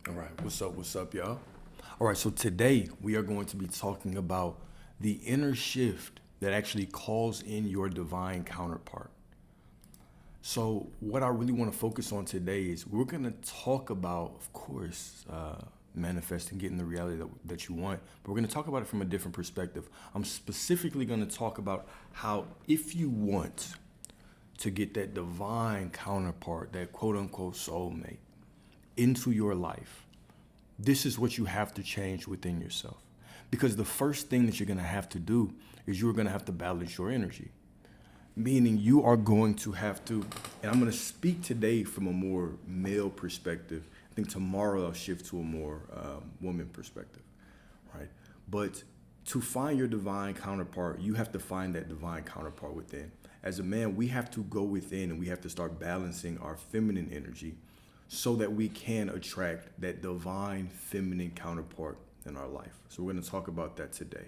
All right, what's up, y'all? All right, so today we are going to be talking about the inner shift that actually calls in your divine counterpart. So, what I really want to focus on today is we're going to talk about, of course, manifesting, getting the reality that you want, but we're going to talk about it from a different perspective. I'm specifically going to talk about how, if you want to get that divine counterpart, that quote unquote soulmate, into your life, this is what you have to change within yourself. Because the first thing that you're going to have to do is you're going to have to balance your energy. Meaning you are going to have to, and I'm going to speak today from a more male perspective. I think tomorrow I'll shift to a more woman perspective, right? But to find your divine counterpart, you have to find that divine counterpart within. As a man, we have to go within and we have to start balancing our feminine energy so that we can attract that divine feminine counterpart in our life. So we're going to talk about that today.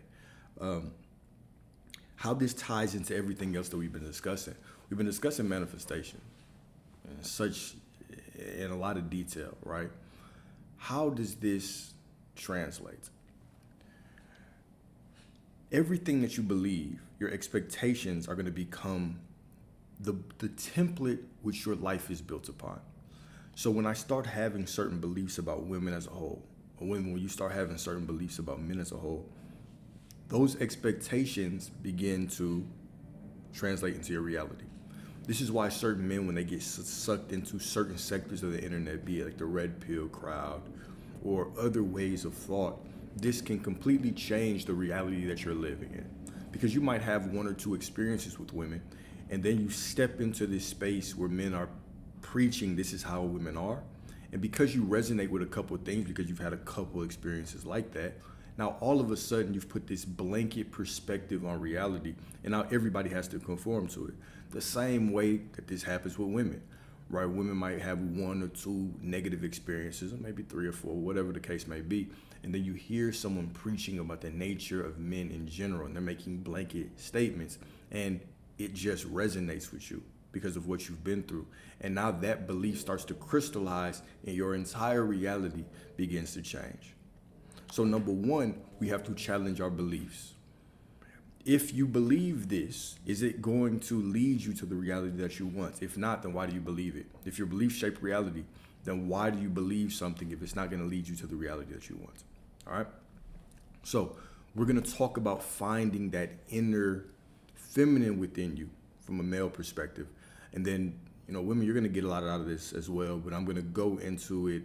How this ties into everything else that we've been discussing. We've been discussing manifestation and such in a lot of detail, right? How does this translate? Everything that you believe, your expectations are going to become the template which your life is built upon. So when I start having certain beliefs about women as a whole, or when you start having certain beliefs about men as a whole, those expectations begin to translate into your reality. This is why certain men, when they get sucked into certain sectors of the internet, be it like the red pill crowd or other ways of thought, this can completely change the reality that you're living in. Because you might have one or two experiences with women, and then you step into this space where men are preaching this is how women are. And because you resonate with a couple of things, because you've had a couple of experiences like that, now all of a sudden you've put this blanket perspective on reality, and now everybody has to conform to it. The same way that this happens with women, right? Women might have one or two negative experiences, or maybe three or four, whatever the case may be. And then you hear someone preaching about the nature of men in general, and they're making blanket statements, and it just resonates with you because of what you've been through. And now that belief starts to crystallize and your entire reality begins to change. So number one, we have to challenge our beliefs. If you believe this, is it going to lead you to the reality that you want? If not, then why do you believe it? If your beliefs shape reality, then why do you believe something if it's not going to lead you to the reality that you want? All right? So we're going to talk about finding that inner feminine within you from a male perspective. And then, women, you're going to get a lot out of this as well, but I'm going to go into it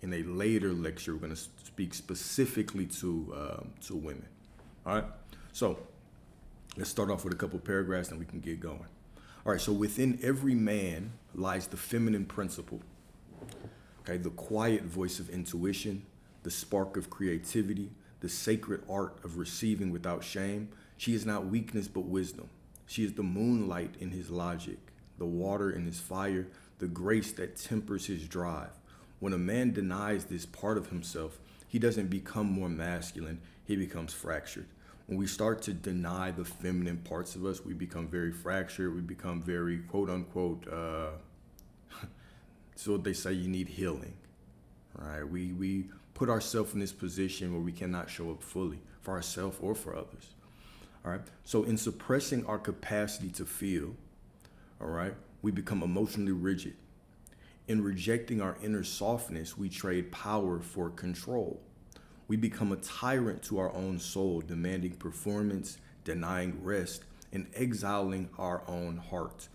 in a later lecture. We're going to speak specifically to women. All right? So let's start off with a couple paragraphs and we can get going. All right, so within every man lies the feminine principle, okay, the quiet voice of intuition, the spark of creativity, the sacred art of receiving without shame. She is not weakness but wisdom. She is the moonlight in his logic, the water in his fire, the grace that tempers his drive. When a man denies this part of himself, he doesn't become more masculine, he becomes fractured. When we start to deny the feminine parts of us, we become very fractured, we become very quote unquote, so they say you need healing, right? We put ourselves in this position where we cannot show up fully for ourselves or for others. All right. So in suppressing our capacity to feel, all right, we become emotionally rigid. In rejecting our inner softness, we trade power for control. We become a tyrant to our own soul, demanding performance, denying rest, and exiling our own heart.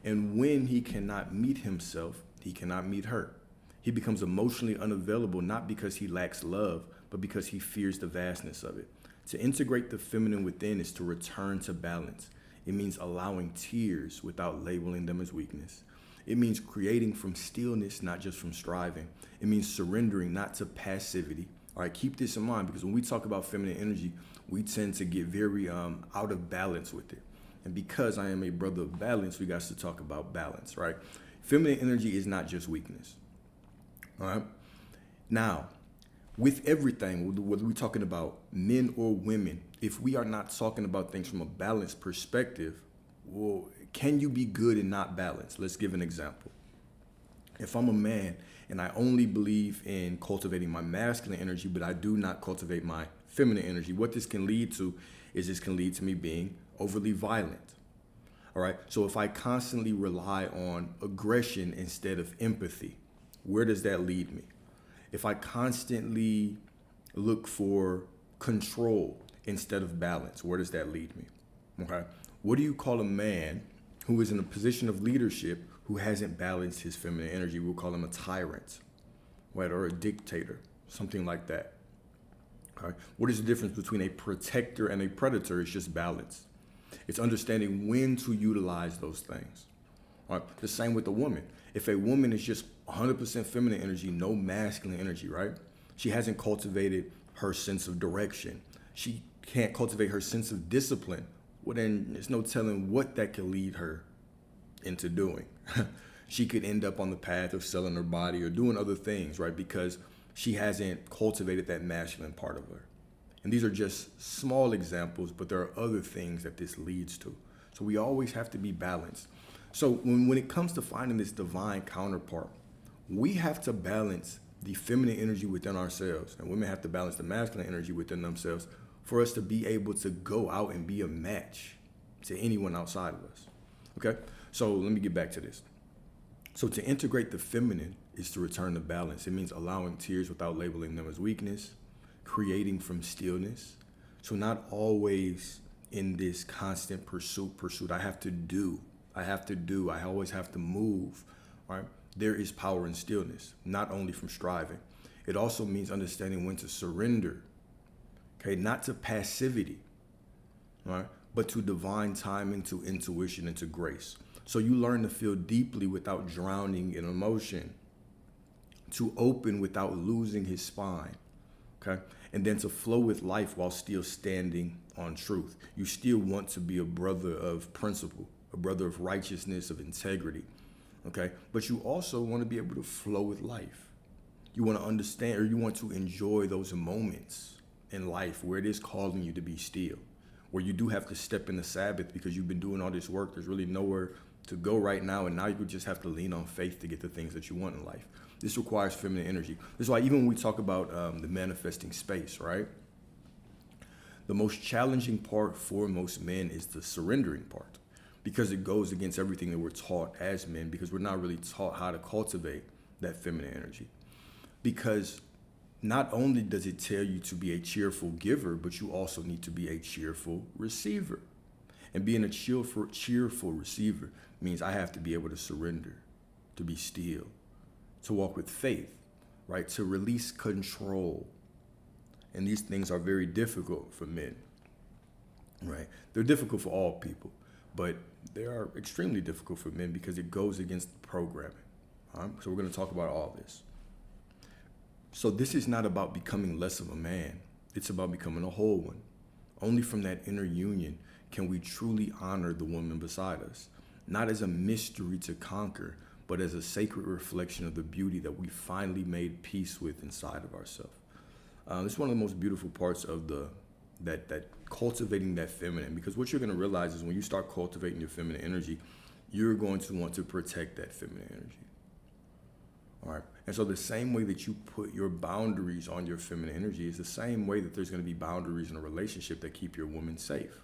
And when he cannot meet himself, he cannot meet her. He becomes emotionally unavailable, not because he lacks love, but because he fears the vastness of it. To integrate the feminine within is to return to balance. It means allowing tears without labeling them as weakness. It means creating from stillness, not just from striving. It means surrendering, not to passivity. All right, keep this in mind, because when we talk about feminine energy, we tend to get very out of balance with it. And because I am a brother of balance, we got to talk about balance, right? Feminine energy is not just weakness. All right. Now, with everything, whether we're talking about men or women, if we are not talking about things from a balanced perspective, well, can you be good and not balanced? Let's give an example. If I'm a man and I only believe in cultivating my masculine energy, but I do not cultivate my feminine energy, what this can lead to is this can lead to me being overly violent. All right. So if I constantly rely on aggression instead of empathy, where does that lead me? If I constantly look for control instead of balance, where does that lead me? Okay. What do you call a man who is in a position of leadership who hasn't balanced his feminine energy? We'll call him a tyrant, right? Or a dictator, something like that. Okay. What is the difference between a protector and a predator? It's just balance. It's understanding when to utilize those things. All right. The same with a woman. If a woman is just 100% feminine energy, no masculine energy, right? She hasn't cultivated her sense of direction. She can't cultivate her sense of discipline. Well, then there's no telling what that could lead her into doing. She could end up on the path of selling her body or doing other things, right? Because she hasn't cultivated that masculine part of her. And these are just small examples, but there are other things that this leads to. So we always have to be balanced. So when it comes to finding this divine counterpart, we have to balance the feminine energy within ourselves, and women have to balance the masculine energy within themselves for us to be able to go out and be a match to anyone outside of us. Okay? So let me get back to this. So to integrate the feminine is to return to balance. It means allowing tears without labeling them as weakness, creating from stillness. So not always in this constant pursuit. I have to do. I always have to move. All right. There is power in stillness, not only from striving. It also means understanding when to surrender. Okay, not to passivity, all right, but to divine timing, to intuition, and to grace. So you learn to feel deeply without drowning in emotion, to open without losing his spine. Okay. And then to flow with life while still standing on truth. You still want to be a brother of principle, a brother of righteousness, of integrity. Okay. But you also want to be able to flow with life. You want to understand, or you want to enjoy those moments in life where it is calling you to be still, where you do have to step in the Sabbath because you've been doing all this work. There's really nowhere to go right now. And now you just have to lean on faith to get the things that you want in life. This requires feminine energy. That's why even when we talk about the manifesting space, right? The most challenging part for most men is the surrendering part, because it goes against everything that we're taught as men, because we're not really taught how to cultivate that feminine energy. Because not only does it tell you to be a cheerful giver, but you also need to be a cheerful receiver. And being a cheerful receiver means I have to be able to surrender, to be still, to walk with faith, right? To release control. And these things are very difficult for men, right? They're difficult for all people, but they are extremely difficult for men because it goes against the programming. So we're going to talk about all this. So this is not about becoming less of a man. It's about becoming a whole one. Only from that inner union can we truly honor the woman beside us, not as a mystery to conquer, but as a sacred reflection of the beauty that we finally made peace with inside of ourselves. It's one of the most beautiful parts of that cultivating that feminine, because what you're going to realize is when you start cultivating your feminine energy, you're going to want to protect that feminine energy. All right. And so the same way that you put your boundaries on your feminine energy is the same way that there's going to be boundaries in a relationship that keep your woman safe,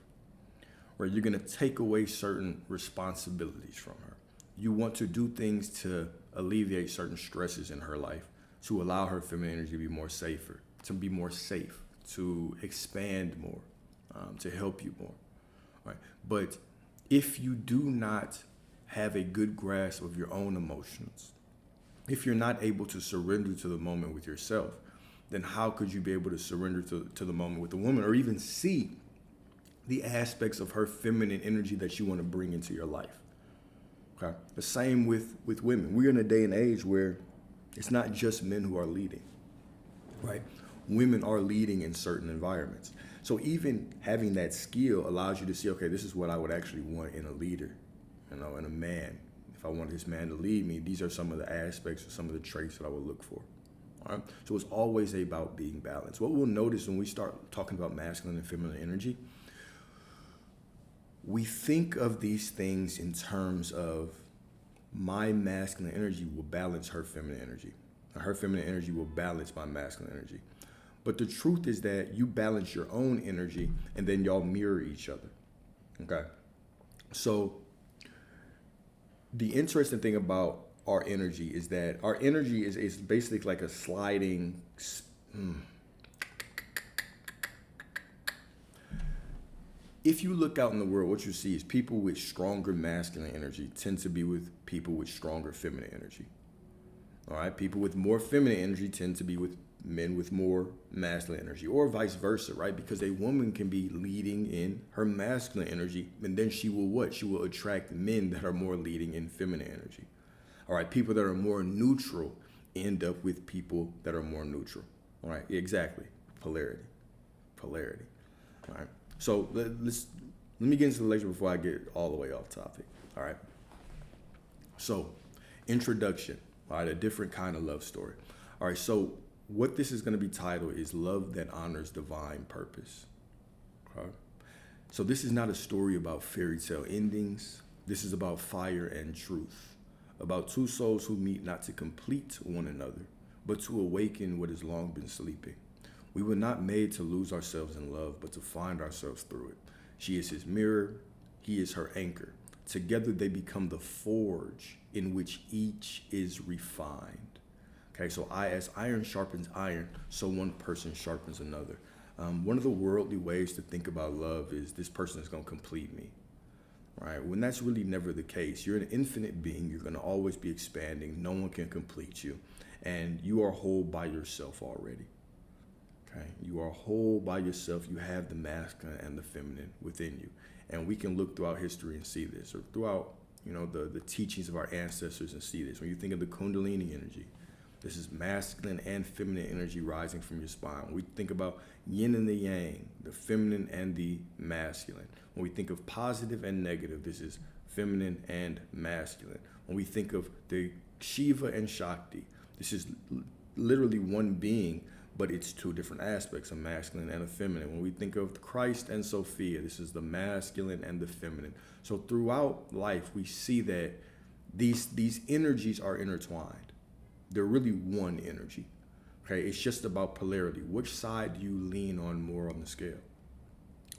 where you're going to take away certain responsibilities from her. You want to do things to alleviate certain stresses in her life, to allow her feminine energy to be more safer, to be more safe, to expand more, to help you more. Right? But if you do not have a good grasp of your own emotions, if you're not able to surrender to the moment with yourself, then how could you be able to surrender to the moment with a woman, or even see the aspects of her feminine energy that you want to bring into your life? Okay. The same with women. We're in a day and age where it's not just men who are leading, right? Women are leading in certain environments. So even having that skill allows you to see, okay, this is what I would actually want in a leader, in a man. If I want this man to lead me, these are some of the aspects or some of the traits that I would look for. All right? So it's always about being balanced. What we'll notice when we start talking about masculine and feminine energy, we think of these things in terms of my masculine energy will balance her feminine energy. Her feminine energy will balance my masculine energy. But the truth is that you balance your own energy and then y'all mirror each other. Okay. So the interesting thing about our energy is that our energy is basically like a sliding. If you look out in the world, what you see is people with stronger masculine energy tend to be with people with stronger feminine energy. All right. People with more feminine energy tend to be with men with more masculine energy, or vice versa, right? Because a woman can be leading in her masculine energy, and then she will what? She will attract men that are more leading in feminine energy. All right. People that are more neutral end up with people that are more neutral. All right. Exactly. Polarity. Polarity. All right. So let me get into the lecture before I get all the way off topic. All right. So, introduction. All right, a different kind of love story. All right. So what this is going to be titled is Love That Honors Divine Purpose. Okay. So this is not a story about fairy tale endings. This is about fire and truth, about two souls who meet not to complete one another, but to awaken what has long been sleeping. We were not made to lose ourselves in love, but to find ourselves through it. She is his mirror, he is her anchor. Together they become the forge in which each is refined. Okay, so as iron sharpens iron, so one person sharpens another. One of the worldly ways to think about love is this person is going to complete me, right? When that's really never the case. You're an infinite being. You're going to always be expanding. No one can complete you. And you are whole by yourself already. Okay, you are whole by yourself. You have the masculine and the feminine within you. And we can look throughout history and see this, or throughout, the teachings of our ancestors and see this. When you think of the Kundalini energy, this is masculine and feminine energy rising from your spine. When we think about yin and the yang, the feminine and the masculine. When we think of positive and negative, this is feminine and masculine. When we think of the Shiva and Shakti, this is literally one being, but it's two different aspects, a masculine and a feminine. When we think of Christ and Sophia, this is the masculine and the feminine. So throughout life, we see that these energies are intertwined. They're really one energy. Okay, it's just about polarity. Which side do you lean on more on the scale?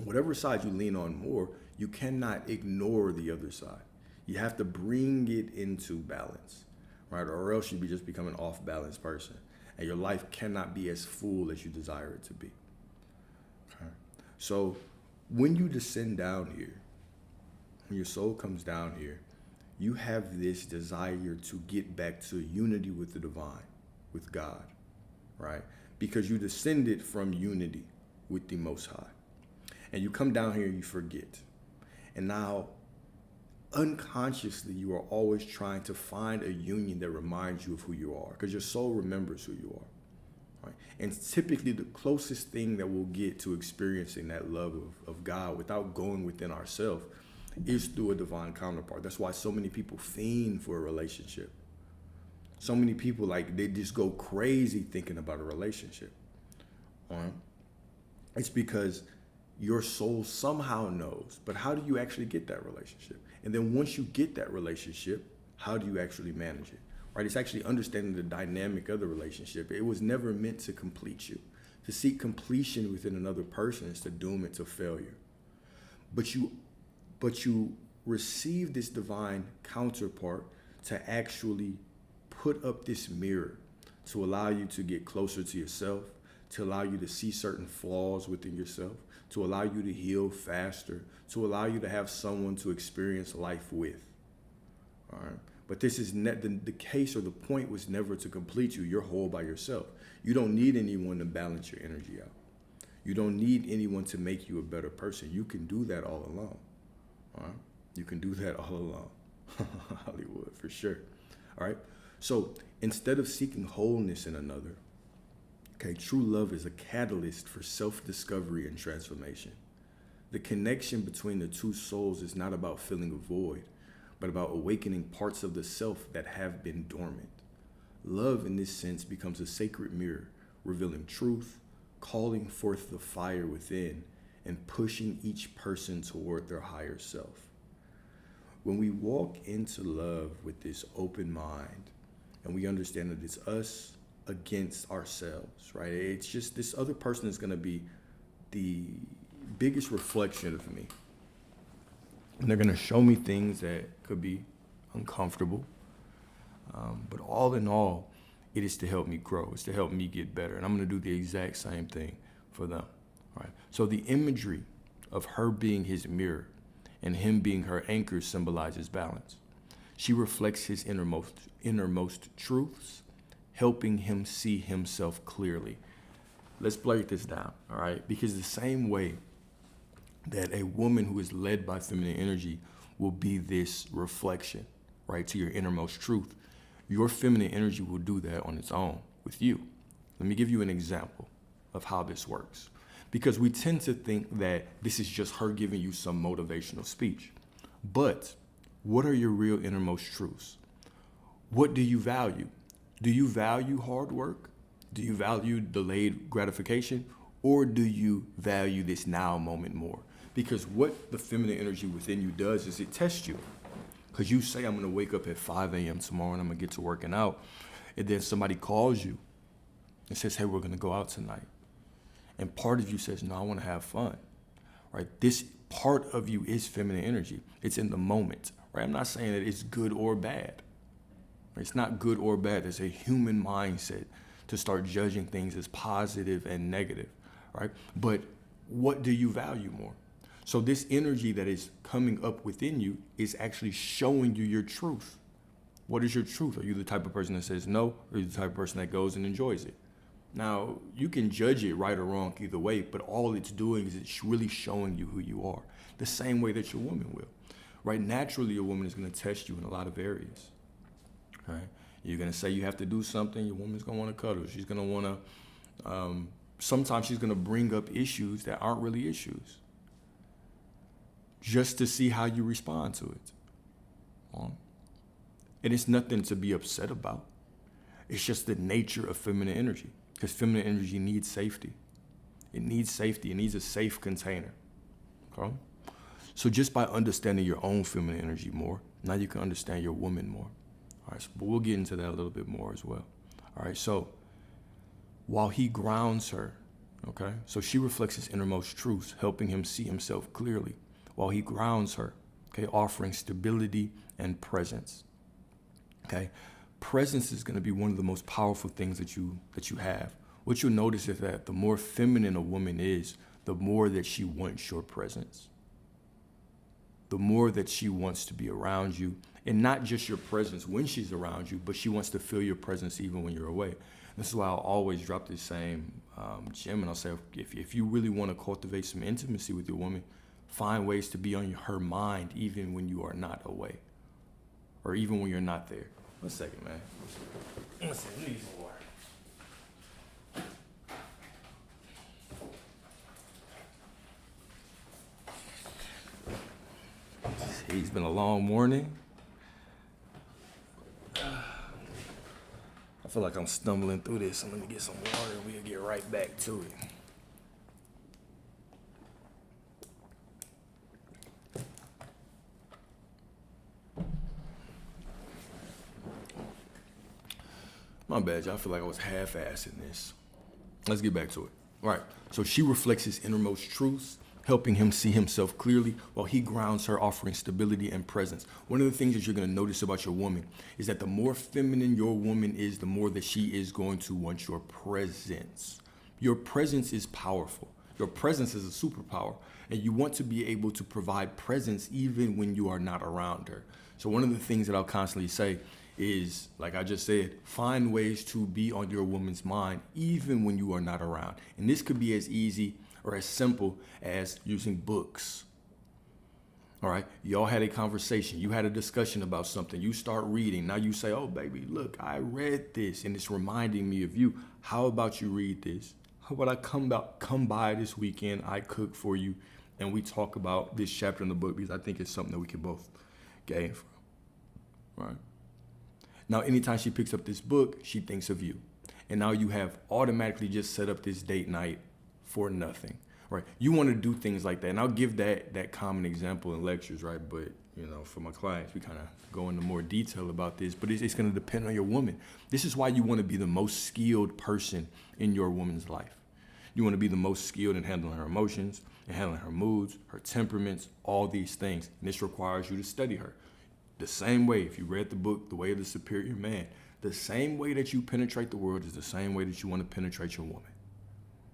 Whatever side you lean on more, you cannot ignore the other side. You have to bring it into balance, right? Or else you'd just become an off-balance person. And your life cannot be as full as you desire it to be. Okay. So when you descend down here, when your soul comes down here, you have this desire to get back to unity with the divine, with God, right? Because you descended from unity with the Most High. And you come down here and you forget. And now, unconsciously, you are always trying to find a union that reminds you of who you are, because your soul remembers who you are. Right? And typically the closest thing that we'll get to experiencing that love of God without going within ourselves is through a divine counterpart. That's why so many people fiend for a relationship. So many people, they just go crazy thinking about a relationship. All right? It's because your soul somehow knows, but how do you actually get that relationship? And then once you get that relationship, how do you actually manage it? Right? It's actually understanding the dynamic of the relationship. It was never meant to complete you. To seek completion within another person is to doom it to failure. But you receive this divine counterpart to actually put up this mirror to allow you to get closer to yourself, to allow you to see certain flaws within yourself, to allow you to heal faster, to allow you to have someone to experience life with. All right. But this is the case, or the point was never to complete you. You're whole by yourself. You don't need anyone to balance your energy out. You don't need anyone to make you a better person. You can do that all alone. All right. You can do that all alone. Hollywood, for sure. All right. So instead of seeking wholeness in another, okay, true love is a catalyst for self-discovery and transformation. The connection between the two souls is not about filling a void, but about awakening parts of the self that have been dormant. Love, in this sense, becomes a sacred mirror, revealing truth, calling forth the fire within, and pushing each person toward their higher self. When we walk into love with this open mind, and we understand that it's us against ourselves, right? It's just this other person is going to be the biggest reflection of me. And they're going to show me things that could be uncomfortable. But all in all, it is to help me grow. It's to help me get better. And I'm going to do the exact same thing for them, right? So the imagery of her being his mirror and him being her anchor symbolizes balance. She reflects his innermost truths, helping him see himself clearly. Let's break this down, all right? Because the same way that a woman who is led by feminine energy will be this reflection, right, to your innermost truth, your feminine energy will do that on its own with you. Let me give you an example of how this works. Because we tend to think that this is just her giving you some motivational speech. But what are your real innermost truths? What do you value? Do you value hard work? Do you value delayed gratification? Or do you value this now moment more? Because what the feminine energy within you does is it tests you. Because you say, I'm going to wake up at 5 a.m. tomorrow and I'm going to get to working out. And then somebody calls you and says, hey, we're going to go out tonight. And part of you says, no, I want to have fun, right? This part of you is feminine energy. It's in the moment, right? I'm not saying that it's good or bad. It's not good or bad. There's a human mindset to start judging things as positive and negative, right? But what do you value more? So this energy that is coming up within you is actually showing you your truth. What is your truth? Are you the type of person that says no, or are you the type of person that goes and enjoys it? Now, you can judge it right or wrong either way, but all it's doing is it's really showing you who you are, the same way that your woman will, right? Naturally, your woman is going to test you in a lot of areas, right? You're going to say you have to do something, your woman's going to want to cuddle. She's going to want to, sometimes she's going to bring up issues that aren't really issues, just to see how you respond to it. And it's nothing to be upset about. It's just the nature of feminine energy, because feminine energy needs safety. It needs safety. It needs a safe container. Okay? So just by understanding your own feminine energy more, now you can understand your woman more. All right, but we'll get into that a little bit more as well. All right, so while he grounds her, okay, so she reflects his innermost truths, helping him see himself clearly. While he grounds her, okay, offering stability and presence. Okay, presence is going to be one of the most powerful things that you have. What you'll notice is that the more feminine a woman is, the more that she wants your presence. The more that she wants to be around you, and not just your presence when she's around you, but she wants to feel your presence even when you're away. This is why I'll always drop this same gem, and I'll say, if you really want to cultivate some intimacy with your woman, find ways to be on her mind even when you are not away, or even when you're not there. 1 second, man. 1 second, I need some water. It's been a long morning. I feel like I'm stumbling through this, so let me get some water and we'll get right back to it. My bad, y'all. I feel like I was half-assing this. Let's get back to it. All right, so she reflects his innermost truths, helping him see himself clearly, while he grounds her, offering stability and presence. One of the things that you're going to notice about your woman is that the more feminine your woman is, the more that she is going to want your presence. Your presence is powerful. Your presence is a superpower, and you want to be able to provide presence even when you are not around her. So one of the things that I'll constantly say is, like I just said, find ways to be on your woman's mind even when you are not around. And this could be as easy or as simple as using books. All right, y'all had a conversation, you had a discussion about something, you start reading, now you say, oh baby, look, I read this and it's reminding me of you. How about you read this? How about I come by this weekend, I cook for you, and we talk about this chapter in the book, because I think it's something that we can both gain from. Right? Now, anytime she picks up this book, she thinks of you. And now you have automatically just set up this date night for nothing, right? You want to do things like that. And I'll give that common example in lectures, right? But, for my clients, we kind of go into more detail about this, but it's going to depend on your woman. This is why you want to be the most skilled person in your woman's life. You want to be the most skilled in handling her emotions and handling her moods, her temperaments, all these things. And this requires you to study her. The same way, if you read the book, The Way of the Superior Man, the same way that you penetrate the world is the same way that you want to penetrate your woman.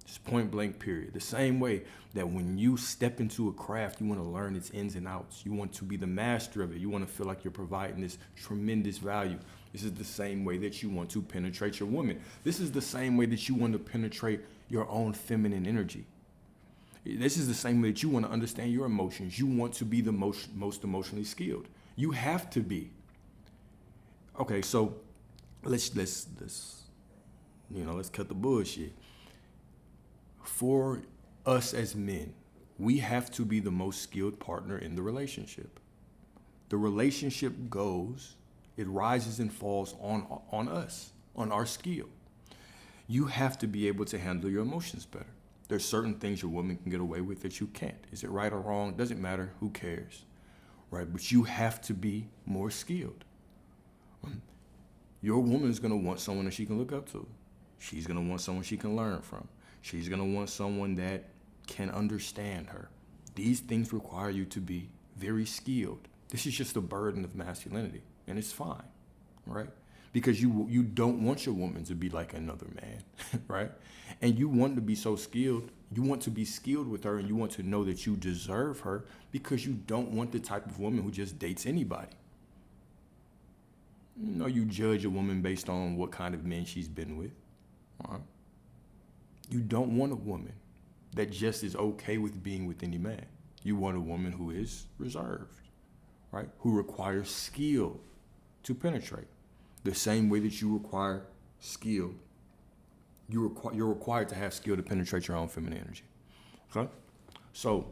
Just point blank, period. The same way that when you step into a craft, you want to learn its ins and outs. You want to be the master of it. You want to feel like you're providing this tremendous value. This is the same way that you want to penetrate your woman. This is the same way that you want to penetrate your own feminine energy. This is the same way that you want to understand your emotions. You want to be the most emotionally skilled. You have to be. Okay, so let's cut the bullshit. For us as men, we have to be the most skilled partner in the relationship. The relationship it rises and falls on us, on our skill. You have to be able to handle your emotions better. There's certain things your woman can get away with that you can't. Is it right or wrong? Doesn't matter. Who cares? Right? But you have to be more skilled. Your woman is going to want someone that she can look up to. She's going to want someone she can learn from. She's going to want someone that can understand her. These things require you to be very skilled. This is just a burden of masculinity, and it's fine, right? Because you don't want your woman to be like another man, right? And you want to be so skilled. You want to be skilled with her, and you want to know that you deserve her because you don't want the type of woman who just dates anybody. You judge a woman based on what kind of men she's been with. All right? You don't want a woman that just is okay with being with any man. You want a woman who is reserved, right? Who requires skill to penetrate. The same way that you require skill, you're required to have skill to penetrate your own feminine energy. Okay? So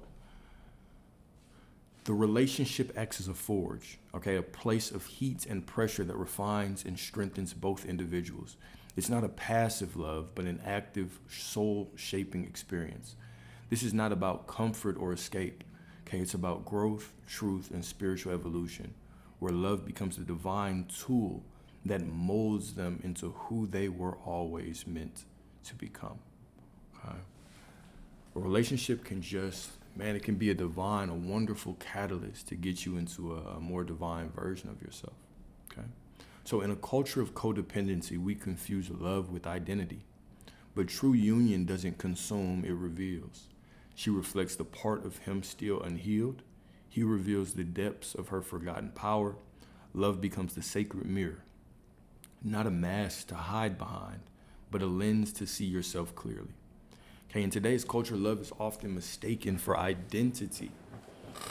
the relationship acts as a forge, okay? A place of heat and pressure that refines and strengthens both individuals. It's not a passive love, but an active, soul-shaping experience. This is not about comfort or escape, okay? It's about growth, truth, and spiritual evolution, where love becomes the divine tool that molds them into who they were always meant to become, okay? A relationship can it can be a wonderful catalyst to get you into a more divine version of yourself, okay? So in a culture of codependency, we confuse love with identity. But true union doesn't consume, it reveals. She reflects the part of him still unhealed. He reveals the depths of her forgotten power. Love becomes the sacred mirror, not a mask to hide behind, but a lens to see yourself clearly. Okay, in today's culture, love is often mistaken for identity.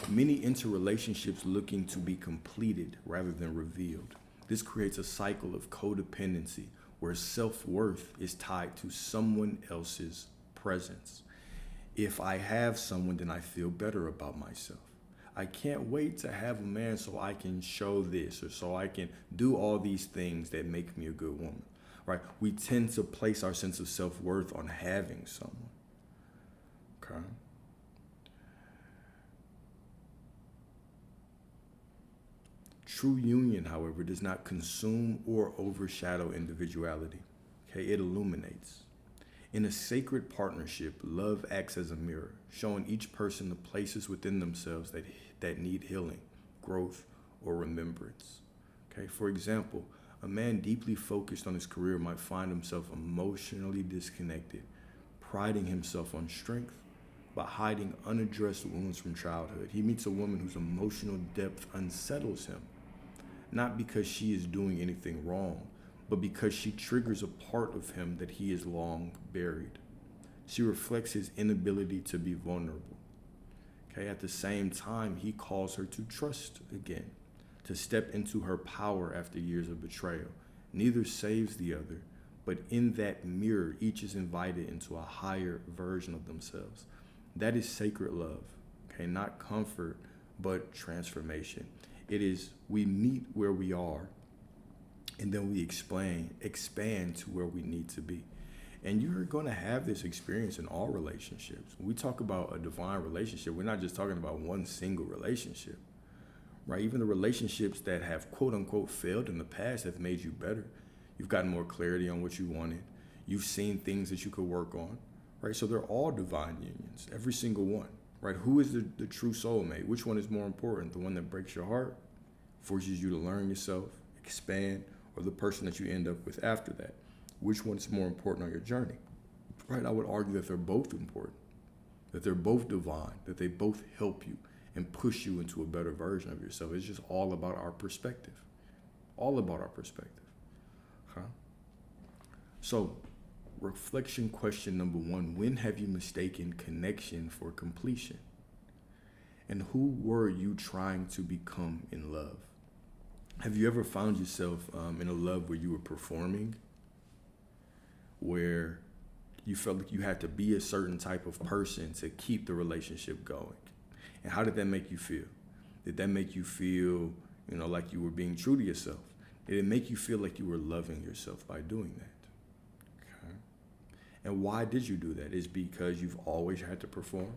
Many enter relationships looking to be completed rather than revealed. This creates a cycle of codependency where self-worth is tied to someone else's presence. If I have someone, then I feel better about myself. I can't wait to have a man so I can show this or so I can do all these things that make me a good woman, right? We tend to place our sense of self-worth on having someone, okay? True union, however, does not consume or overshadow individuality. Okay, it illuminates. In a sacred partnership, love acts as a mirror, showing each person the places within themselves that need healing, growth, or remembrance. Okay, for example, a man deeply focused on his career might find himself emotionally disconnected, priding himself on strength, but hiding unaddressed wounds from childhood. He meets a woman whose emotional depth unsettles him, not because she is doing anything wrong, but because she triggers a part of him that he has long buried. She reflects his inability to be vulnerable. Okay, at the same time, he calls her to trust again, to step into her power after years of betrayal. Neither saves the other, but in that mirror, each is invited into a higher version of themselves. That is sacred love, okay, not comfort, but transformation. It is, we meet where we are, and then we expand to where we need to be. And you're going to have this experience in all relationships. When we talk about a divine relationship, we're not just talking about one single relationship, right? Even the relationships that have quote unquote failed in the past have made you better. You've gotten more clarity on what you wanted. You've seen things that you could work on, right? So they're all divine unions, every single one, right? Who is the true soulmate? Which one is more important? The one that breaks your heart, forces you to learn yourself, expand, or the person that you end up with after that? Which one's more important on your journey? Right? I would argue that they're both important, that they're both divine, that they both help you and push you into a better version of yourself. It's just all about our perspective. All about our perspective. Okay? So, reflection question number 1, when have you mistaken connection for completion? And who were you trying to become in love? Have you ever found yourself in a love where you were performing, where you felt like you had to be a certain type of person to keep the relationship going? And how did that make you feel? Did that make you feel, like you were being true to yourself? Did it make you feel like you were loving yourself by doing that? Okay. And why did you do that? Is it because you've always had to perform?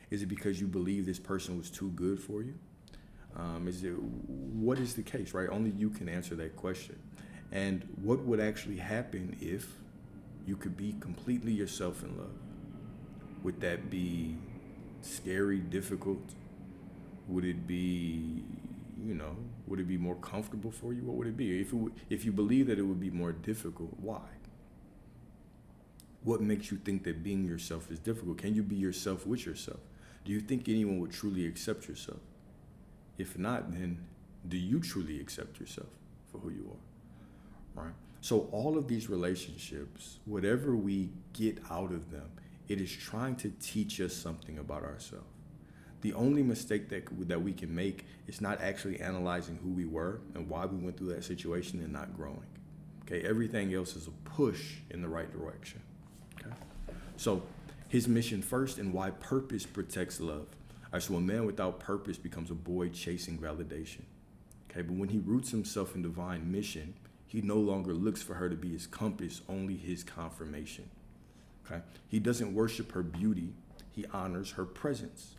Is it because you believe this person was too good for you? What is the case, right? Only you can answer that question. And what would actually happen if you could be completely yourself in love? Would that be scary, difficult? Would it be, would it be more comfortable for you? What would it be? If you believe that it would be more difficult, why? What makes you think that being yourself is difficult? Can you be yourself with yourself? Do you think anyone would truly accept yourself? If not, then do you truly accept yourself for who you are, right? So all of these relationships, whatever we get out of them, it is trying to teach us something about ourselves. The only mistake that we can make is not actually analyzing who we were and why we went through that situation and not growing. Okay, everything else is a push in the right direction. Okay, so his mission first and why purpose protects love. All right, so a man without purpose becomes a boy chasing validation. Okay, but when he roots himself in divine mission, he no longer looks for her to be his compass, only his confirmation. Okay, he doesn't worship her beauty, he honors her presence.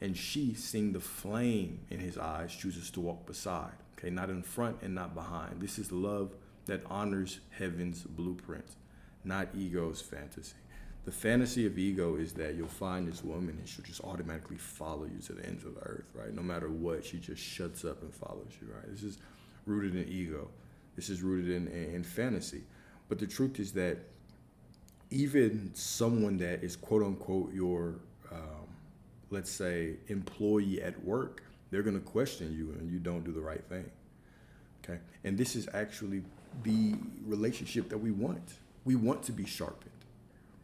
And she, seeing the flame in his eyes, chooses to walk beside. Okay, not in front and not behind. This is love that honors heaven's blueprint, not ego's fantasy. The fantasy of ego is that you'll find this woman and she'll just automatically follow you to the ends of the earth, right? No matter what, she just shuts up and follows you, right? This is rooted in ego. This is rooted in fantasy. But the truth is that even someone that is quote unquote your, let's say, employee at work, they're gonna question you and you don't do the right thing, okay? And this is actually the relationship that we want. We want to be sharpened.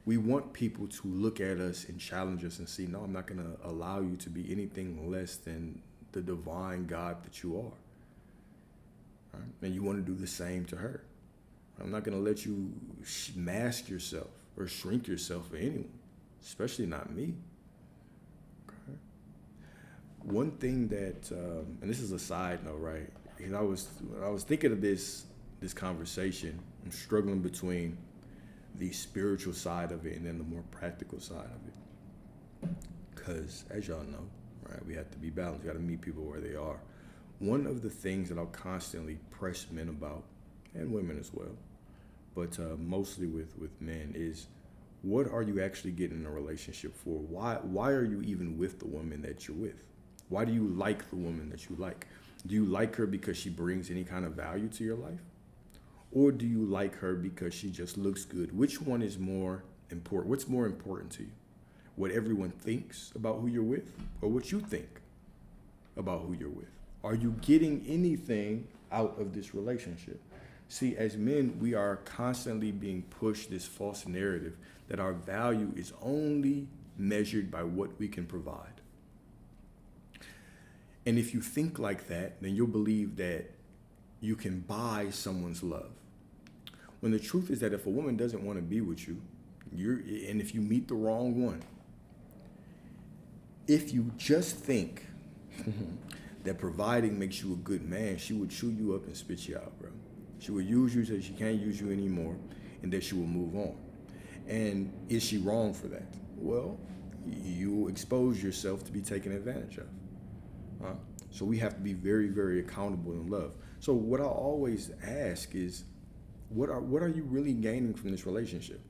We want people to look at us and challenge us and see, no, I'm not going to allow you to be anything less than the divine God that you are. Right? And you want to do the same to her. I'm not going to let you mask yourself or shrink yourself for anyone, especially not me. Okay? One thing that, and this is a side note, right? Because I was thinking of this conversation, I'm struggling between the spiritual side of it and then the more practical side of it. Because as y'all know, right, we have to be balanced. We got to meet people where they are. One of the things that I'll constantly press men about, and women as well, but mostly with men, is what are you actually getting in a relationship for? Why are you even with the woman that you're with? Why do you like the woman that you like? Do you like her because she brings any kind of value to your life? Or do you like her because she just looks good? Which one is more important? What's more important to you? What everyone thinks about who you're with, or what you think about who you're with? Are you getting anything out of this relationship? See, as men, we are constantly being pushed this false narrative that our value is only measured by what we can provide. And if you think like that, then you'll believe that you can buy someone's love. When the truth is that if a woman doesn't want to be with you, and if you meet the wrong one, if you just think that providing makes you a good man, she would chew you up and spit you out, bro. She would use you till she can't use you anymore, and then she will move on. And is she wrong for that? Well, you expose yourself to be taken advantage of. Uh, so we have to be very, very accountable in love. So what I always ask is, what are you really gaining from this relationship?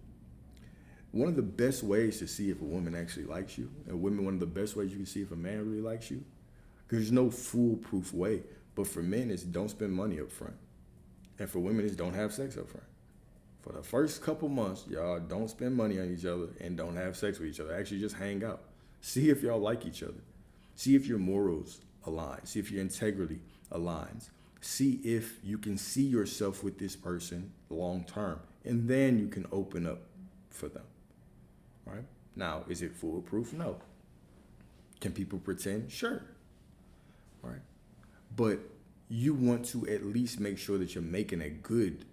One of the best ways to see if a woman actually likes you, and women, one of the best ways you can see if a man really likes you, because there's no foolproof way. But for men, it's don't spend money up front. And for women, it's don't have sex up front. For the first couple months, y'all don't spend money on each other and don't have sex with each other. Actually, just hang out. See if y'all like each other. See if your morals align. See if your integrity aligns. See if you can see yourself with this person long term. And then you can open up for them. Right? Now, is it foolproof? No. Can people pretend? Sure. Right? But you want to at least make sure that you're making a good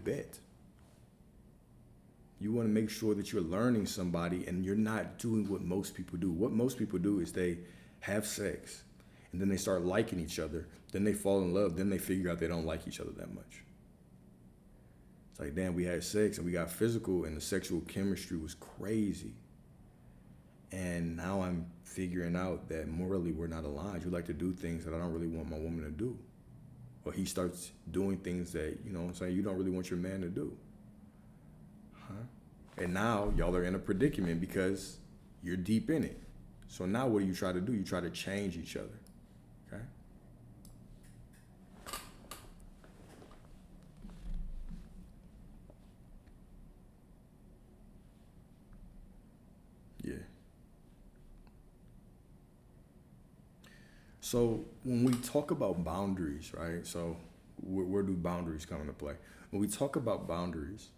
bet. You want to make sure that you're learning somebody and you're not doing what most people do. What most people do is they have sex and then they start liking each other. Then they fall in love. Then they figure out they don't like each other that much. It's like, damn, we had sex and we got physical and the sexual chemistry was crazy. And now I'm figuring out that morally we're not aligned. You like to do things that I don't really want my woman to do. Or he starts doing things that, you know what I'm saying, you don't really want your man to do. And now y'all are in a predicament because you're deep in it. So now what do you try to do? You try to change each other. Okay? Yeah. So when we talk about boundaries, right? So where do boundaries come into play? When we talk about boundaries,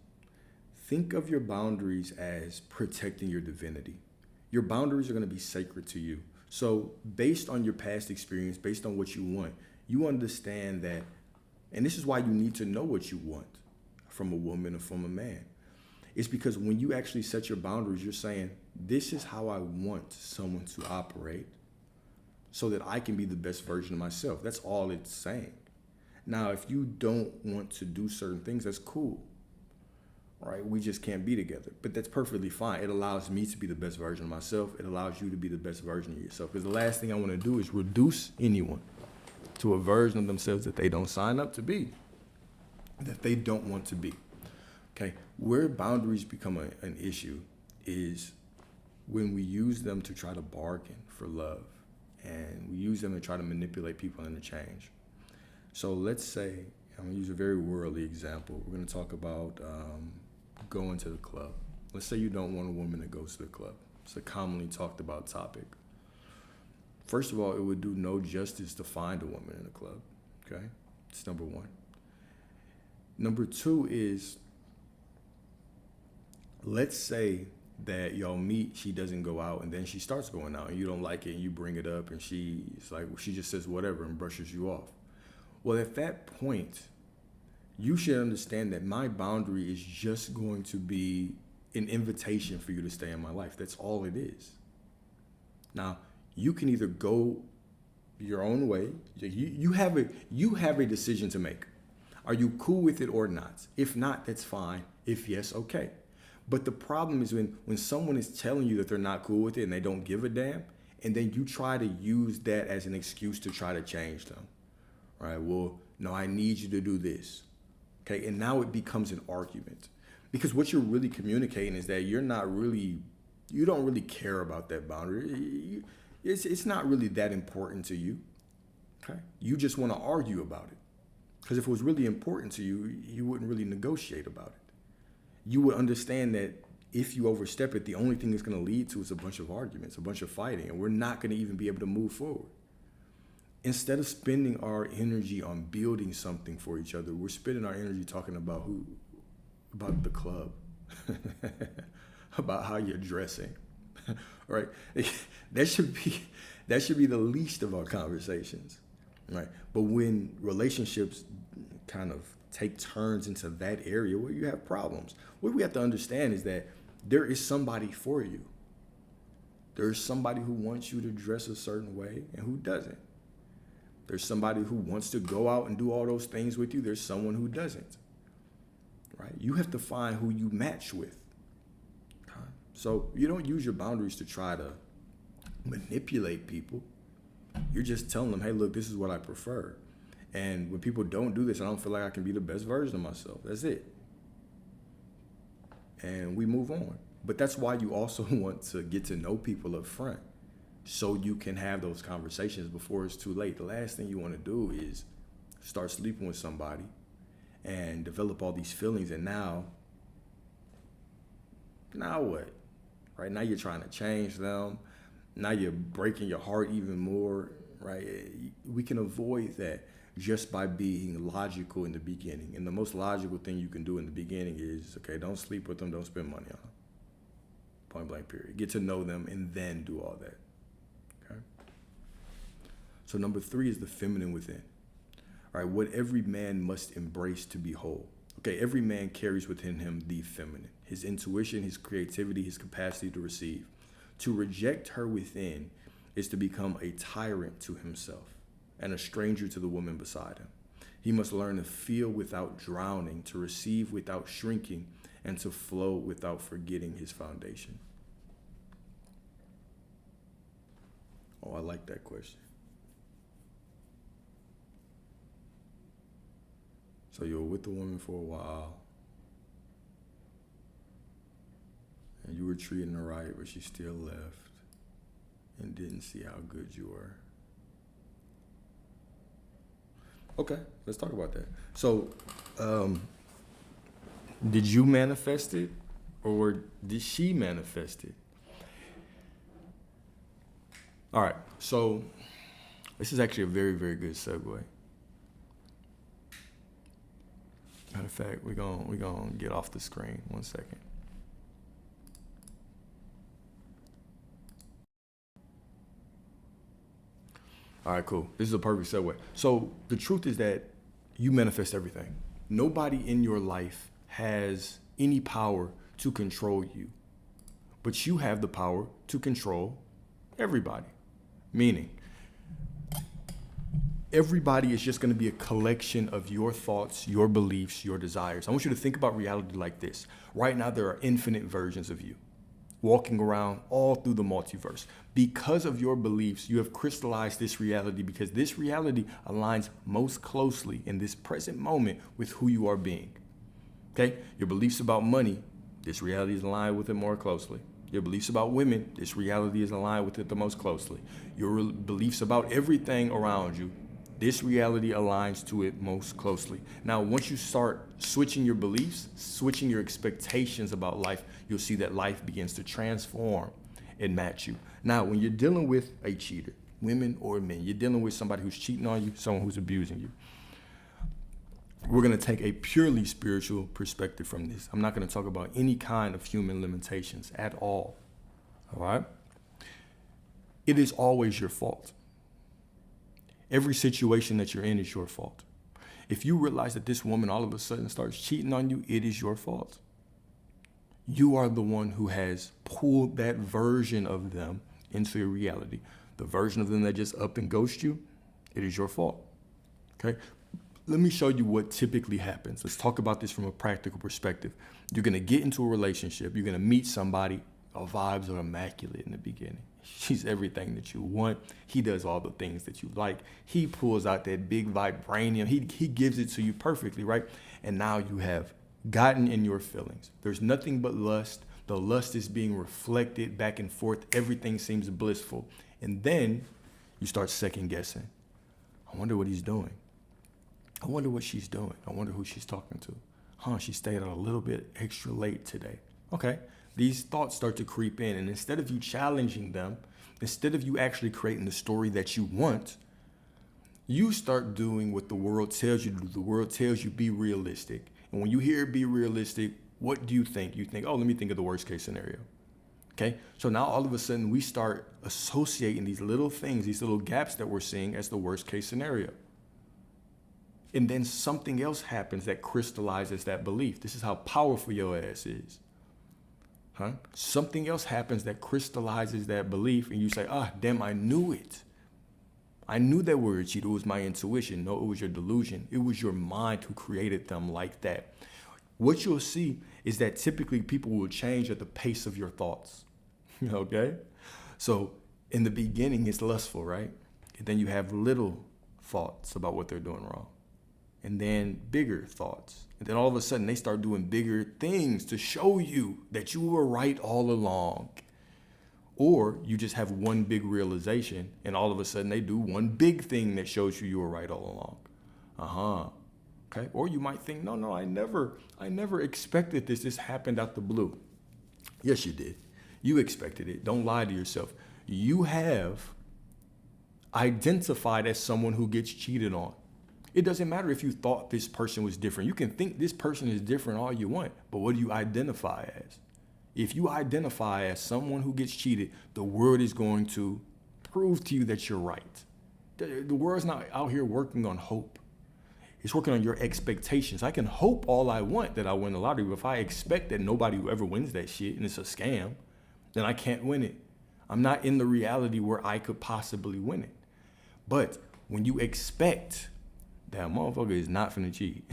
think of your boundaries as protecting your divinity. Your boundaries are going to be sacred to you. So based on your past experience, based on what you want, you understand that, and this is why you need to know what you want from a woman or from a man. It's because when you actually set your boundaries, you're saying, this is how I want someone to operate so that I can be the best version of myself. That's all it's saying. Now, if you don't want to do certain things, that's cool. Right? We just can't be together. But that's perfectly fine. It allows me to be the best version of myself. It allows you to be the best version of yourself. Because the last thing I want to do is reduce anyone to a version of themselves that they don't sign up to be, that they don't want to be. Okay? Where boundaries become an issue is when we use them to try to bargain for love. And we use them to try to manipulate people into change. So let's say, I'm going to use a very worldly example. We're going to talk about going to the club. Let's say you don't want a woman that goes to the club. It's a commonly talked about topic. First of all, it would do no justice to find a woman in a club, okay? It's number one. Number two is, let's say that y'all meet, she doesn't go out, and then she starts going out, and you don't like it, and you bring it up, and she just says whatever and brushes you off. Well, at that point, you should understand that my boundary is just going to be an invitation for you to stay in my life. That's all it is. Now, you can either go your own way. You have a decision to make. Are you cool with it or not? If not, that's fine. If yes, okay. But the problem is when someone is telling you that they're not cool with it and they don't give a damn, and then you try to use that as an excuse to try to change them. All right, well, no, I need you to do this. Okay, and now it becomes an argument. Because what you're really communicating is that you don't really care about that boundary. It's not really that important to you. Okay, you just want to argue about it. Because if it was really important to you, you wouldn't really negotiate about it. You would understand that if you overstep it, the only thing it's going to lead to is a bunch of arguments, a bunch of fighting, and we're not going to even be able to move forward. Instead of spending our energy on building something for each other, we're spending our energy talking about the club, about how you're dressing, right? That should be the least of our conversations, right? But when relationships kind of take turns into that area where you have problems, what we have to understand is that there is somebody for you. There's somebody who wants you to dress a certain way and who doesn't. There's somebody who wants to go out and do all those things with you. There's someone who doesn't, right? You have to find who you match with. Okay? So you don't use your boundaries to try to manipulate people. You're just telling them, hey, look, this is what I prefer. And when people don't do this, I don't feel like I can be the best version of myself. That's it. And we move on. But that's why you also want to get to know people up front so you can have those conversations before it's too late. The last thing you want to do is start sleeping with somebody and develop all these feelings. And now what? Right? Now you're trying to change them. Now you're breaking your heart even more, right? We can avoid that just by being logical in the beginning. And the most logical thing you can do in the beginning is, okay, don't sleep with them, don't spend money on them. Point blank period. Get to know them and then do all that, okay? So number 3 is the feminine within. All right, what every man must embrace to be whole. Okay, every man carries within him the feminine, his intuition, his creativity, his capacity to receive. To reject her within is to become a tyrant to himself and a stranger to the woman beside him. He must learn to feel without drowning, to receive without shrinking, and to flow without forgetting his foundation. Oh, I like that question. So you were with the woman for a while, and you were treating her right, but she still left and didn't see how good you were. Okay, let's talk about that. So, did you manifest it, or did she manifest it? All right, so this is actually a very, very good segue. Matter of fact, we're gonna get off the screen 1 second. All right, cool. This is a perfect segue. So the truth is that you manifest everything. Nobody in your life has any power to control you, but you have the power to control everybody. Meaning, everybody is just going to be a collection of your thoughts, your beliefs, your desires. I want you to think about reality like this. Right now, there are infinite versions of you walking around all through the multiverse. Because of your beliefs, you have crystallized this reality because this reality aligns most closely in this present moment with who you are being. Okay? Your beliefs about money, this reality is aligned with it more closely. Your beliefs about women, this reality is aligned with it the most closely. Your beliefs about everything around you, this reality aligns to it most closely. Now, once you start switching your beliefs, switching your expectations about life, you'll see that life begins to transform and match you. Now, when you're dealing with a cheater, women or men, you're dealing with somebody who's cheating on you, someone who's abusing you. We're going to take a purely spiritual perspective from this. I'm not going to talk about any kind of human limitations at all. All right? It is always your fault. Every situation that you're in is your fault. If you realize that this woman all of a sudden starts cheating on you, it is your fault. You are the one who has pulled that version of them into your reality. The version of them that just up and ghost you, it is your fault. Okay? Let me show you what typically happens. Let's talk about this from a practical perspective. You're going to get into a relationship. You're going to meet somebody. Our vibes are immaculate in the beginning. She's everything that you want. He does all the things that you like. He pulls out that big vibranium. He gives it to you perfectly, right? And now you have gotten in your feelings. There's nothing but lust. The lust is being reflected back and forth. Everything seems blissful. And then you start second guessing. I wonder what he's doing. I wonder what she's doing. I wonder who she's talking to. She stayed out a little bit extra late today. Okay. These thoughts start to creep in, and instead of you challenging them, instead of you actually creating the story that you want, you start doing what the world tells you to do. The world tells you be realistic. And when you hear be realistic, what do you think? You think, oh, let me think of the worst case scenario. Okay? So now all of a sudden we start associating these little things, these little gaps that we're seeing as the worst case scenario. And then something else happens that crystallizes that belief. This is how powerful your ass is. Something else happens that crystallizes that belief, and you say, damn, I knew it. I knew that we were cheating. It was my intuition. No, it was your delusion. It was your mind who created them like that. what you'll see is that typically people will change at the pace of your thoughts. Okay? So in the beginning, it's lustful, right? And then you have little thoughts about what they're doing wrong. And then bigger thoughts. And then all of a sudden they start doing bigger things to show you that you were right all along. Or you just have one big realization and all of a sudden they do one big thing that shows you were right all along. Okay. Or you might think, no, I never expected this. This happened out the blue. Yes, you did. You expected it. Don't lie to yourself. You have identified as someone who gets cheated on. It doesn't matter if you thought this person was different. You can think this person is different all you want, but what do you identify as? If you identify as someone who gets cheated, the world is going to prove to you that you're right. The world's not out here working on hope. It's working on your expectations. I can hope all I want that I win the lottery, but if I expect that nobody who ever wins that shit and it's a scam, then I can't win it. I'm not in the reality where I could possibly win it. But when you expect that motherfucker is not finna cheat,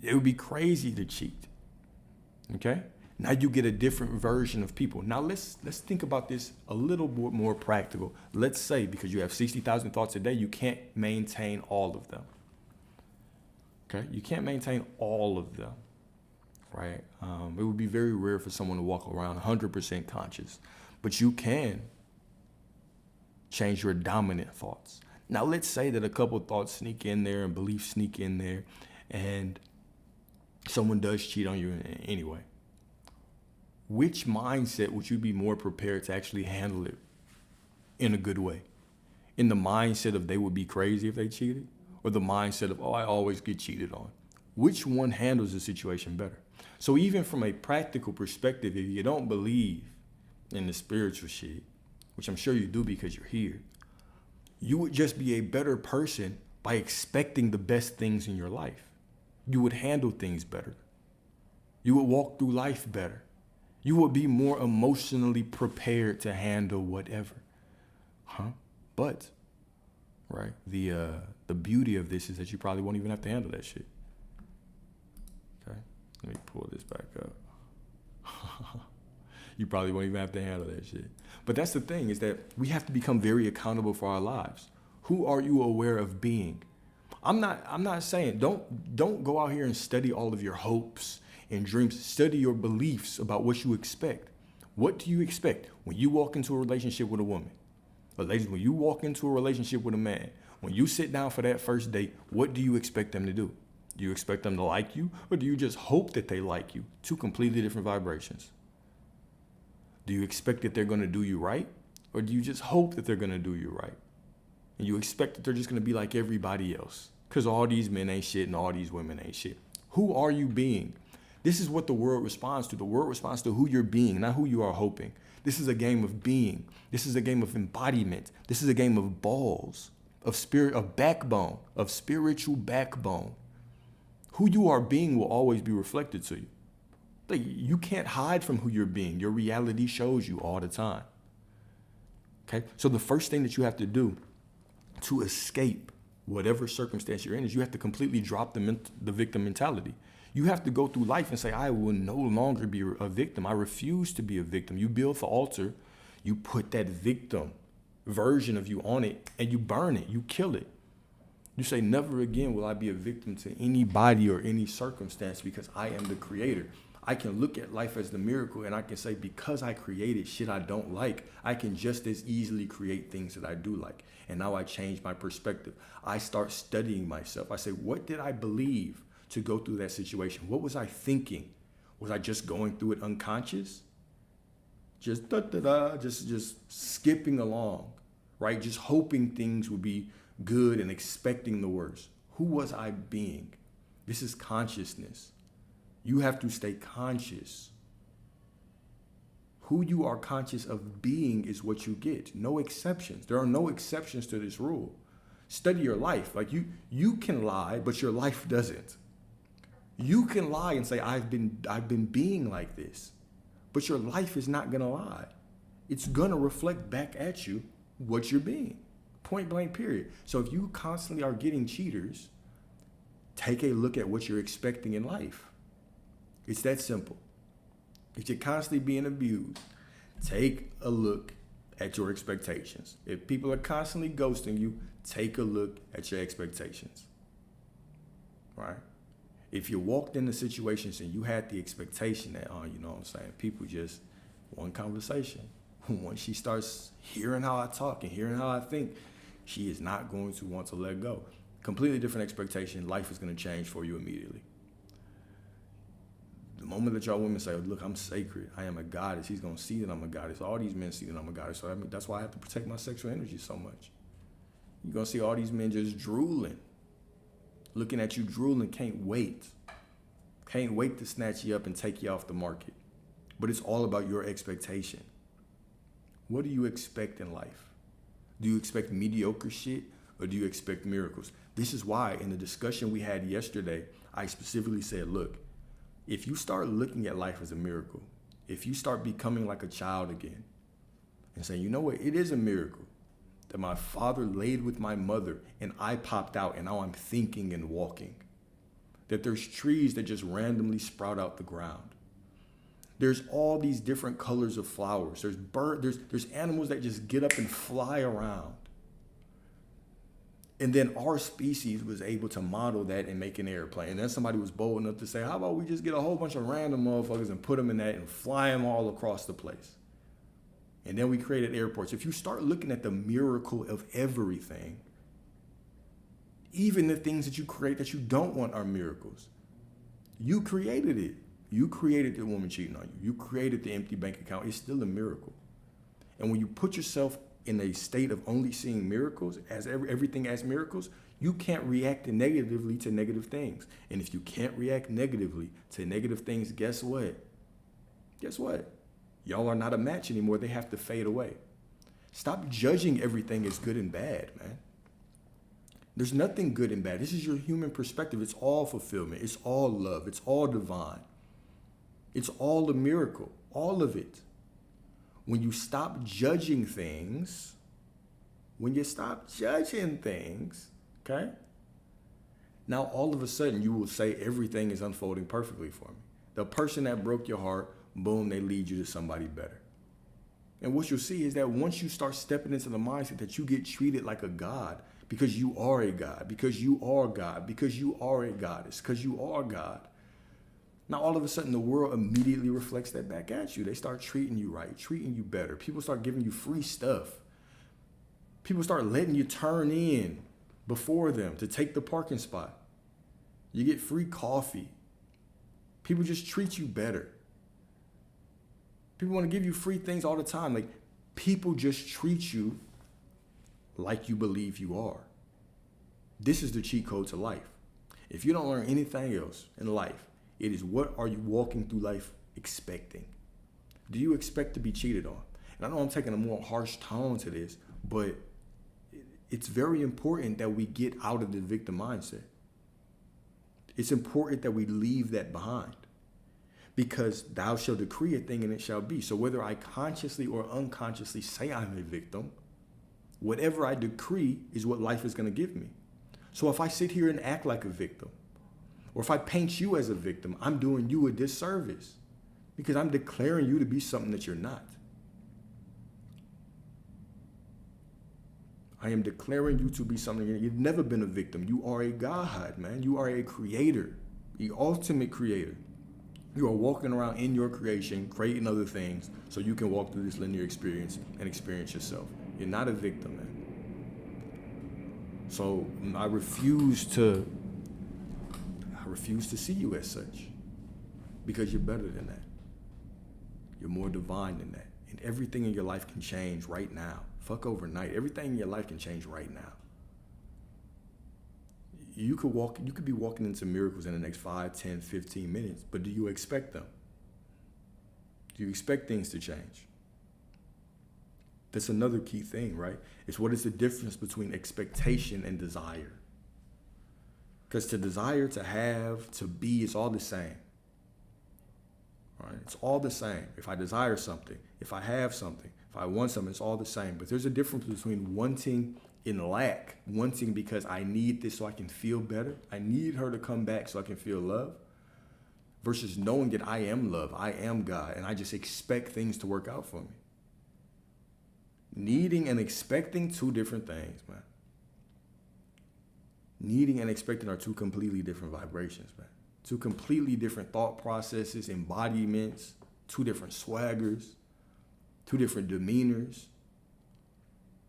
it would be crazy to cheat. Okay? Now you get a different version of people. Now let's think about this a little bit more practical. Let's say because you have 60,000 thoughts a day, you can't maintain all of them. Okay? You can't maintain all of them, right? It would be very rare for someone to walk around 100% conscious, but you can change your dominant thoughts. Now let's say that a couple of thoughts sneak in there and beliefs sneak in there and someone does cheat on you anyway. Which mindset would you be more prepared to actually handle it in a good way? In the mindset of they would be crazy if they cheated? Or the mindset of, I always get cheated on? Which one handles the situation better? So even from a practical perspective, if you don't believe in the spiritual shit, which I'm sure you do because you're here, you would just be a better person by expecting the best things in your life. You would handle things better. You would walk through life better. You would be more emotionally prepared to handle whatever. But, right, the beauty of this is that you probably won't even have to handle that shit. Okay, let me pull this back up. You probably won't even have to handle that shit. But that's the thing, is that we have to become very accountable for our lives. Who are you aware of being? I'm not saying don't go out here and study all of your hopes and dreams. Study your beliefs about what you expect. What do you expect when you walk into a relationship with a woman? Or ladies, when you walk into a relationship with a man, when you sit down for that first date, what do you expect them to do? Do you expect them to like you, or do you just hope that they like you? Two completely different vibrations. Do you expect that they're going to do you right, or do you just hope that they're going to do you right? And you expect that they're just going to be like everybody else, because all these men ain't shit and all these women ain't shit. Who are you being? This is what the world responds to. The world responds to who you're being, not who you are hoping. This is a game of being. This is a game of embodiment. This is a game of balls, of spirit, of backbone, of spiritual backbone. Who you are being will always be reflected to you. Like, you can't hide from who you're being. Your reality shows you all the time. Okay? So the first thing that you have to do to escape whatever circumstance you're in is you have to completely drop the victim mentality. You have to go through life and say, I will no longer be a victim. I refuse to be a victim. You build the altar, you put that victim version of you on it, and you burn it, you kill it. You say, never again will I be a victim to anybody or any circumstance, because I am the creator. I can look at life as the miracle, and I can say, because I created shit I don't like, I can just as easily create things that I do like. And now I change my perspective. I start studying myself. I say, what did I believe to go through that situation? What was I thinking? Was I just going through it unconscious? Just just skipping along, right? Just hoping things would be good and expecting the worst. Who was I being? This is consciousness. You have to stay conscious. Who you are conscious of being is what you get. No exceptions. There are no exceptions to this rule. Study your life. Like you can lie, but your life doesn't. You can lie and say, I've been being like this, but your life is not gonna lie. It's gonna reflect back at you what you're being. Point blank, period. So if you constantly are getting cheaters, take a look at what you're expecting in life. It's that simple. If you're constantly being abused, take a look at your expectations. If people are constantly ghosting you, take a look at your expectations. Right? If you walked into situations and you had the expectation that, oh, you know what I'm saying, people just, one conversation, once she starts hearing how I talk and hearing how I think, she is not going to want to let go. Completely different expectation. Life is going to change for you immediately. The moment that y'all women say, look, I'm sacred, I am a goddess, he's going to see that I'm a goddess. All these men see that I'm a goddess. So that's why I have to protect my sexual energy so much. You're going to see all these men just drooling, looking at you drooling, can't wait. Can't wait to snatch you up and take you off the market. But it's all about your expectation. What do you expect in life? Do you expect mediocre shit or do you expect miracles? This is why in the discussion we had yesterday, I specifically said, look, if you start looking at life as a miracle, if you start becoming like a child again and saying, you know what, it is a miracle that my father laid with my mother and I popped out and now I'm thinking and walking. That there's trees that just randomly sprout out the ground. There's all these different colors of flowers. There's animals that just get up and fly around. And then our species was able to model that and make an airplane. And then somebody was bold enough to say, how about we just get a whole bunch of random motherfuckers and put them in that and fly them all across the place. And then we created airports. If you start looking at the miracle of everything, even the things that you create that you don't want are miracles. You created it. You created the woman cheating on you. You created the empty bank account. It's still a miracle. And when you put yourself in a state of only seeing miracles, as everything as miracles, you can't react negatively to negative things. And if you can't react negatively to negative things, guess what? Guess what? Y'all are not a match anymore. They have to fade away. Stop judging everything as good and bad, man. There's nothing good and bad. This is your human perspective. It's all fulfillment. It's all love. It's all divine. It's all a miracle. All of it. When you stop judging things, okay? Now all of a sudden you will say everything is unfolding perfectly for me. The person that broke your heart, boom, they lead you to somebody better. And what you'll see is that once you start stepping into the mindset that you get treated like a god, because you are a god, because you are God, because you are a goddess, because you are God. Now, all of a sudden, the world immediately reflects that back at you. They start treating you right, treating you better. People start giving you free stuff. People start letting you turn in before them to take the parking spot. You get free coffee. People just treat you better. People want to give you free things all the time. Like, people just treat you like you believe you are. This is the cheat code to life. If you don't learn anything else in life, it is what are you walking through life expecting? Do you expect to be cheated on? And I know I'm taking a more harsh tone to this, but it's very important that we get out of the victim mindset. It's important that we leave that behind, because thou shalt decree a thing and it shall be. So whether I consciously or unconsciously say I'm a victim, whatever I decree is what life is going to give me. So if I sit here and act like a victim, or if I paint you as a victim, I'm doing you a disservice, because I'm declaring you to be something that you're not. I am declaring you to be something. You've never been a victim. You are a God, man. You are a creator, the ultimate creator. You are walking around in your creation, creating other things so you can walk through this linear experience and experience yourself. You're not a victim, man. So I refuse to see you as such, because you're better than that. You're more divine than that. And everything in your life can change right now. Fuck overnight. Everything in your life can change right now. You could be walking into miracles in the next 5, 10, 15 minutes, but do you expect them? Do you expect things to change? That's another key thing, right? It's what is the difference between expectation and desire? Because to desire, to have, to be, it's all the same. All right? It's all the same. If I desire something, if I have something, if I want something, it's all the same. But there's a difference between wanting in lack, wanting because I need this so I can feel better. I need her to come back so I can feel love. versus knowing that I am love, I am God, and I just expect things to work out for me. Needing and expecting, two different things, man. Needing and expecting are two completely different vibrations, man. Two completely different thought processes, embodiments, two different swaggers, two different demeanors.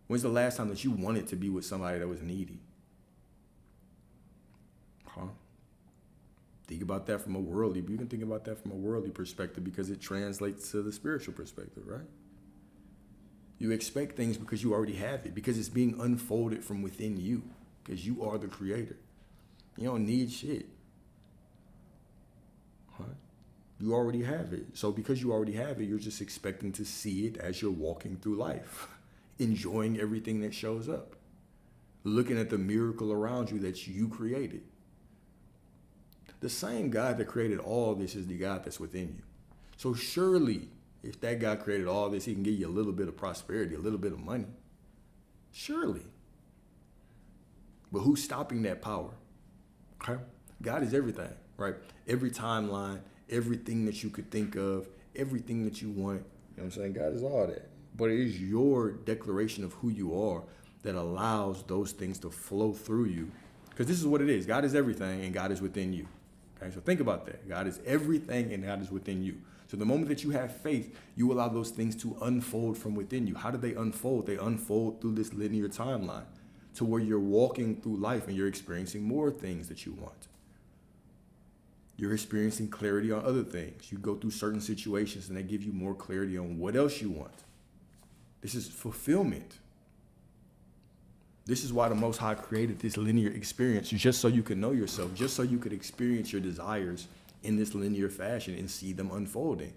When's the last time that you wanted to be with somebody that was needy? Huh? Think about that from a worldly, you can think about that from a worldly perspective because it translates to the spiritual perspective, right? You expect things because you already have it, because it's being unfolded from within you, because you are the creator. You don't need shit. Huh? You already have it. So because you already have it, you're just expecting to see it as you're walking through life, enjoying everything that shows up, looking at the miracle around you that you created. The same God that created all this is the God that's within you. So surely, if that God created all this, he can give you a little bit of prosperity, a little bit of money. Surely. But who's stopping that power? Okay? God is everything, right? Every timeline, everything that you could think of, everything that you want. You know what I'm saying? God is all that. But it is your declaration of who you are that allows those things to flow through you. Because this is what it is. God is everything and God is within you. Okay, so think about that. God is everything and God is within you. So the moment that you have faith, you allow those things to unfold from within you. How do they unfold? They unfold through this linear timeline to where you're walking through life and you're experiencing more things that you want. You're experiencing clarity on other things. You go through certain situations and they give you more clarity on what else you want. This is fulfillment. This is why the Most High created this linear experience, just so you could know yourself, just so you could experience your desires in this linear fashion and see them unfolding.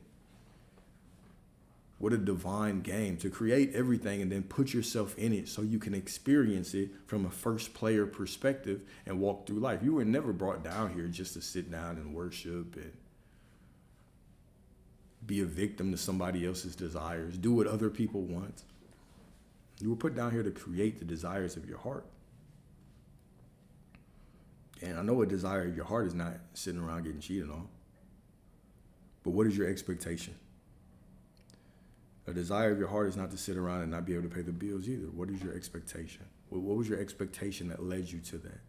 What a divine game to create everything and then put yourself in it so you can experience it from a first player perspective and walk through life. You were never brought down here just to sit down and worship and be a victim to somebody else's desires, do what other people want. You were put down here to create the desires of your heart. And I know a desire of your heart is not sitting around getting cheated on. But what is your expectation? A desire of your heart is not to sit around and not be able to pay the bills either. What is your expectation? What was your expectation that led you to that?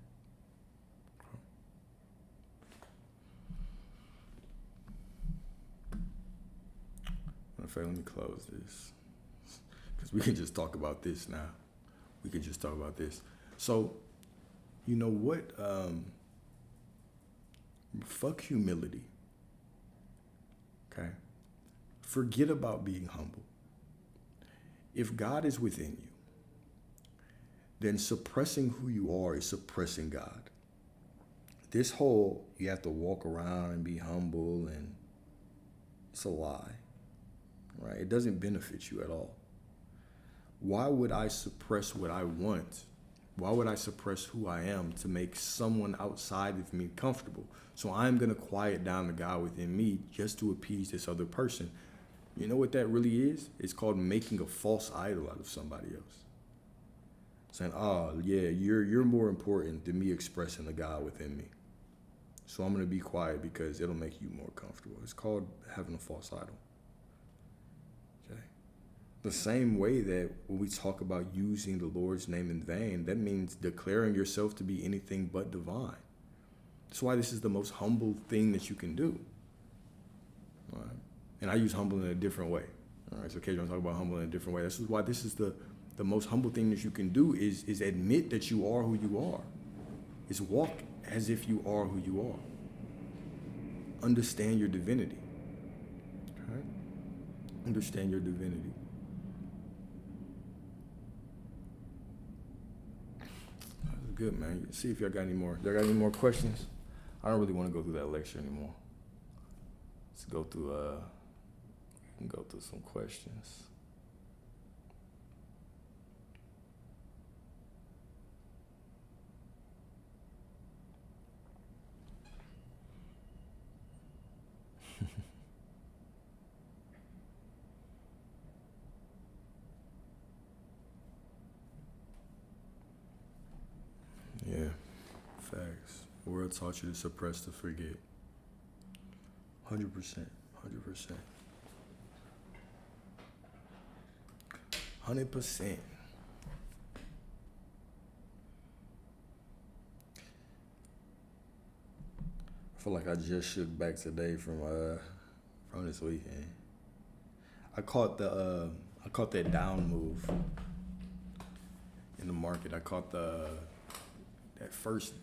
In fact, let me close this. Because we can just talk about this now. We can just talk about this. So, you know what? Fuck humility. Okay? Forget about being humble. If God is within you, then suppressing who you are is suppressing God. This whole, you have to walk around and be humble, and it's a lie, right? It doesn't benefit you at all. Why would I suppress what I want? Why would I suppress who I am to make someone outside of me comfortable? So I'm going to quiet down the God within me just to appease this other person. You know what that really is? It's called making a false idol out of somebody else. Saying, oh, yeah, you're more important than me expressing the God within me. So I'm going to be quiet because it'll make you more comfortable. It's called having a false idol. Okay? The same way that when we talk about using the Lord's name in vain, that means declaring yourself to be anything but divine. That's why this is the most humble thing that you can do. All right? And I use humble in a different way. All right, so occasionally I talk about humble in a different way. This is why this is the most humble thing that you can do is admit that you are who you are. Is walk as if you are who you are. Understand your divinity. All right? Understand your divinity. That's good, man. See if y'all got any more. Y'all got any more questions? I don't really want to go through that lecture anymore. Let's go through some questions. Yeah, facts. The world taught you to suppress, to forget. 100%. 100%. 100%. I feel like I just shook back today from this weekend. I caught that down move in the market. I caught the first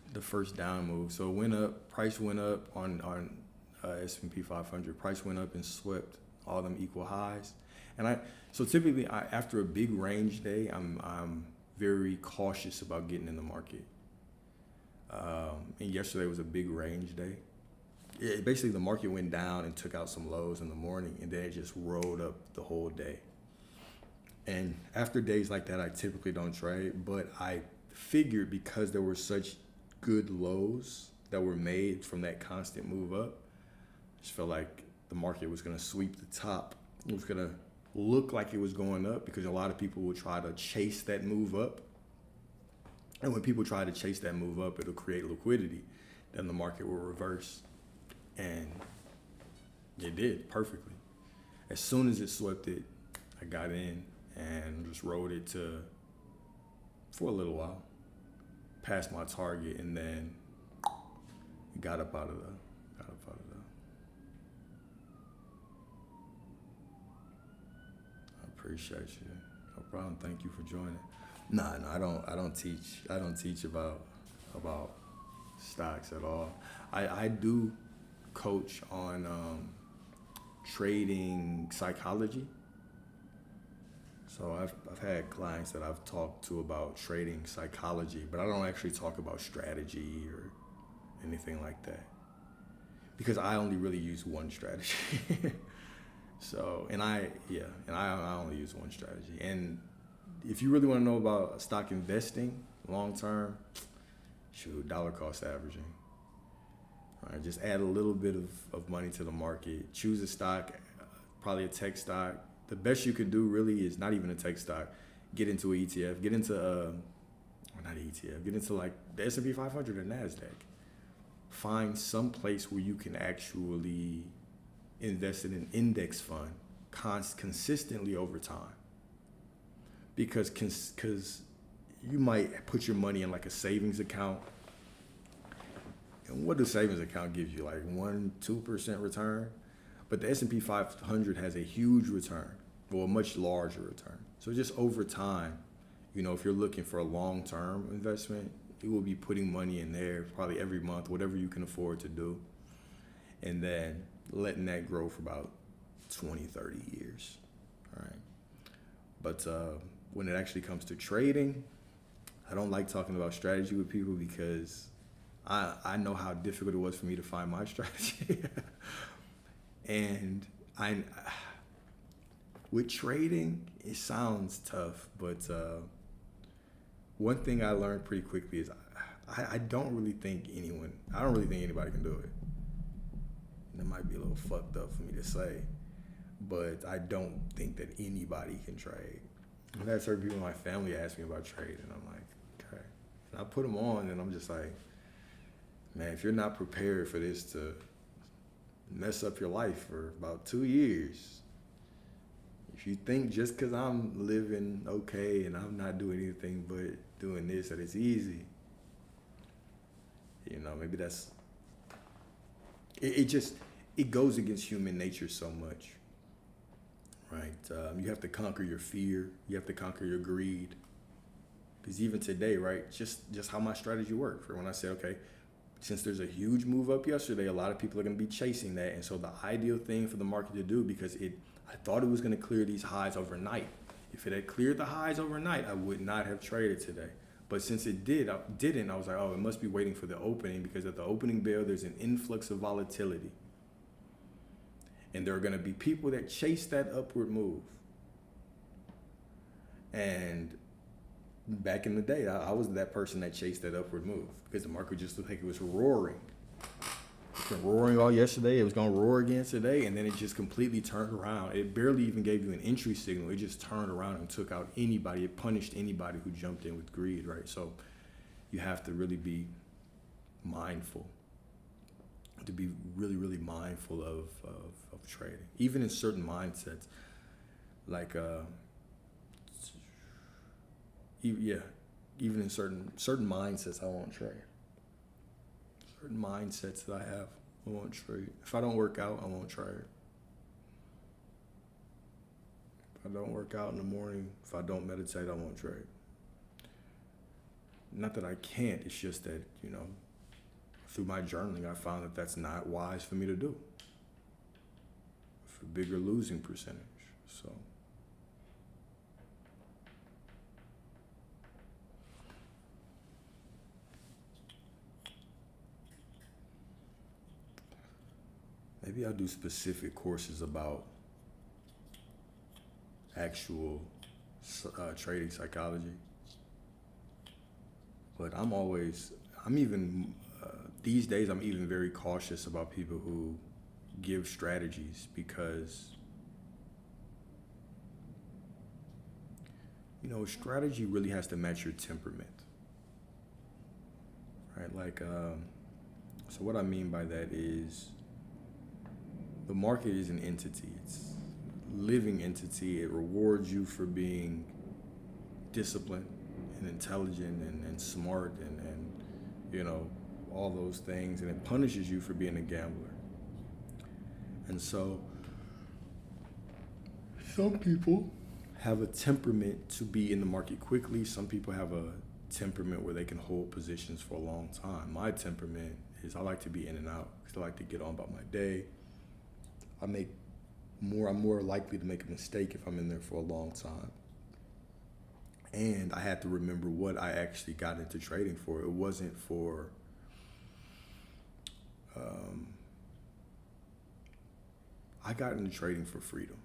down move. So it went up, price went up on S&P 500. Price went up and swept all them equal highs. So typically after a big range day, I'm very cautious about getting in the market. And yesterday was a big range day. Basically, the market went down and took out some lows in the morning, and then it just rolled up the whole day. And after days like that, I typically don't trade, but I figured because there were such good lows that were made from that constant move up, I just felt like the market was going to sweep the top. It was going to look like it was going up because a lot of people will try to chase that move up. And when people try to chase that move up, it'll create liquidity. Then the market will reverse. And it did perfectly. As soon as it swept it, I got in and just rode it for a little while, past my target, and then got up out of the. I appreciate you. No problem. Thank you for joining. No, I don't teach about stocks at all. I do coach on trading psychology. So I've had clients that I've talked to about trading psychology, but I don't actually talk about strategy or anything like that because I only really use one strategy. So, and I only use one strategy. And if you really want to know about stock investing long term, shoot, dollar cost averaging. All right, just add a little bit of money to the market. Choose a stock, probably a tech stock. The best you can do really is not even a tech stock. Get into an ETF. Get into not an ETF. Get into like the S&P 500 or NASDAQ. Find some place where you can actually invest in an index fund consistently over time. Because you might put your money in like a savings account. And what does savings account give you? Like 1-2% return? But the S&P 500 has a huge return, or a much larger return. So just over time, if you're looking for a long-term investment, you will be putting money in there probably every month, whatever you can afford to do. And then letting that grow for about 20, 30 years. All right. But when it actually comes to trading, I don't like talking about strategy with people because I know how difficult it was for me to find my strategy. And with trading, it sounds tough, but one thing I learned pretty quickly is I don't really think anybody can do it. And it might be a little fucked up for me to say, but I don't think that anybody can trade. I've had certain people in my family ask me about trading, and I'm like, okay. And I put them on, and I'm just like, man, if you're not prepared for this to mess up your life for about 2 years, if you think just because I'm living okay and I'm not doing anything but doing this that it's easy, maybe that's it goes against human nature so much, right? You have to conquer your fear. You have to conquer your greed. Because even today, right, just how my strategy worked. For when I said, okay, since there's a huge move up yesterday, a lot of people are going to be chasing that. And so the ideal thing for the market to do, because I thought it was going to clear these highs overnight. If it had cleared the highs overnight, I would not have traded today. But since it didn't, I was like, oh, it must be waiting for the opening, because at the opening bell, there's an influx of volatility. And there are going to be people that chase that upward move. And back in the day, I was that person that chased that upward move because the market just looked like it was roaring. It's been roaring all yesterday. It was going to roar again today, and then it just completely turned around. It barely even gave you an entry signal. It just turned around and took out anybody. It punished anybody who jumped in with greed, right? So you have to really be mindful. to be really, really mindful of trading, even in certain mindsets. Like, even in certain mindsets, I won't trade. Certain mindsets that I have, I won't trade. If I don't work out, I won't trade. If I don't work out in the morning, if I don't meditate, I won't trade. Not that I can't, it's just that, through my journaling, I found that that's not wise for me to do. For bigger losing percentage, so. Maybe I'll do specific courses about actual trading psychology. But these days, I'm even very cautious about people who give strategies because, strategy really has to match your temperament, right? Like, so what I mean by that is the market is an entity. It's a living entity. It rewards you for being disciplined and intelligent and smart and all those things, and it punishes you for being a gambler. And so some people have a temperament to be in the market quickly. Some people have a temperament where they can hold positions for a long time. My temperament is I like to be in and out because I like to get on about my day. I'm more likely to make a mistake if I'm in there for a long time. And I had to remember what I actually got into trading for. It wasn't for I got into trading for freedom.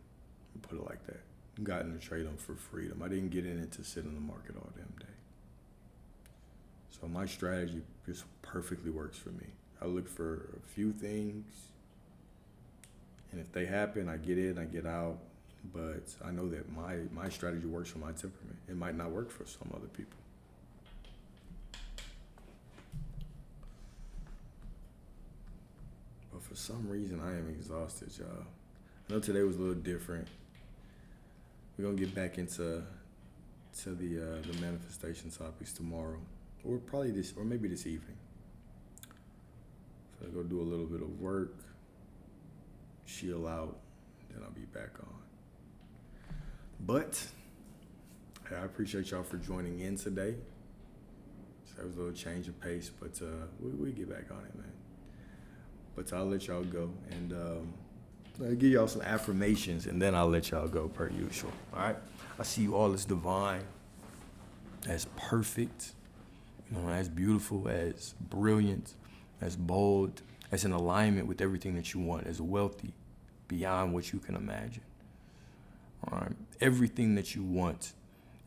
Put it like that. I got into trading for freedom. I didn't get in it to sit in the market all damn day. So my strategy just perfectly works for me. I look for a few things, and if they happen, I get in, I get out. But I know that my strategy works for my temperament. It might not work for some other people. But for some reason, I am exhausted, y'all. I know today was a little different. We're gonna get back into the manifestation topics tomorrow, or maybe this evening. So I'll go do a little bit of work, chill out, then I'll be back on. But I appreciate y'all for joining in today. So that was a little change of pace, but we get back on it, man. But I'll let y'all go, and I'll give y'all some affirmations, and then I'll let y'all go per usual. All right? I see you all as divine, as perfect, as beautiful, as brilliant, as bold, as in alignment with everything that you want, as wealthy, beyond what you can imagine. All right. Everything that you want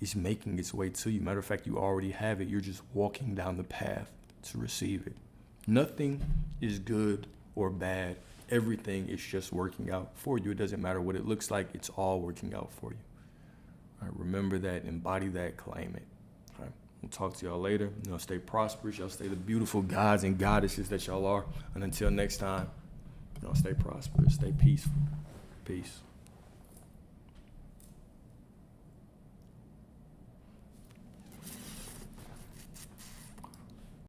is making its way to you. Matter of fact, you already have it. You're just walking down the path to receive it. Nothing is good or bad. Everything is just working out for you. It doesn't matter what it looks like. It's all working out for you. All right. Remember that. Embody that. Claim it. All right. We'll talk to y'all later. Stay prosperous. Y'all stay the beautiful gods and goddesses that y'all are. And until next time, stay prosperous. Stay peaceful. Peace.